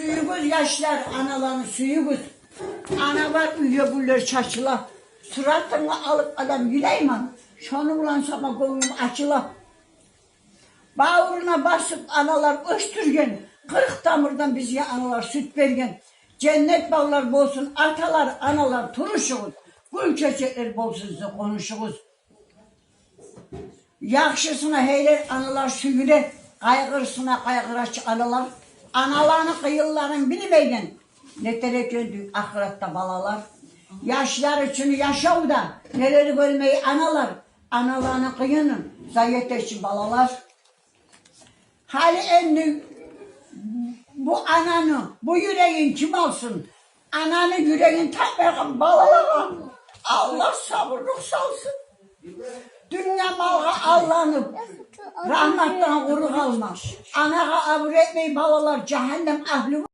Suyumuz yaşlar, anaların suyumuz. Ana var uyuyor bunlar çarşıla. Suratını alıp adam Güleyman. Şunu ulan sana kolum açıla. Bağrına basıp analar östürgen. 40 damırdan bize analar süt vergen. Cennet bağlar bolsun, atalar, analar turuşuğuz. Gül çiçekler bolsun size konuşuğuz. Yakşısına heyler analar sügüle, kaygırsına kaygıraç analar. Analarını kıyılların bilmeyden. Ne terek öldü ahirette balalar. Yaşlar için yaşav da neleri görmeyi analar. Analarını kıyının zayiat için balalar. Hali en bu ananı, bu yüreğin kim alsın? Ananı yüreğin takmayan balalara Allah sabırlık salsın. Dünya malga Allah'ını rahmetten kuru kalmaz. Anağa abur etmeyi balalar cehennem ahli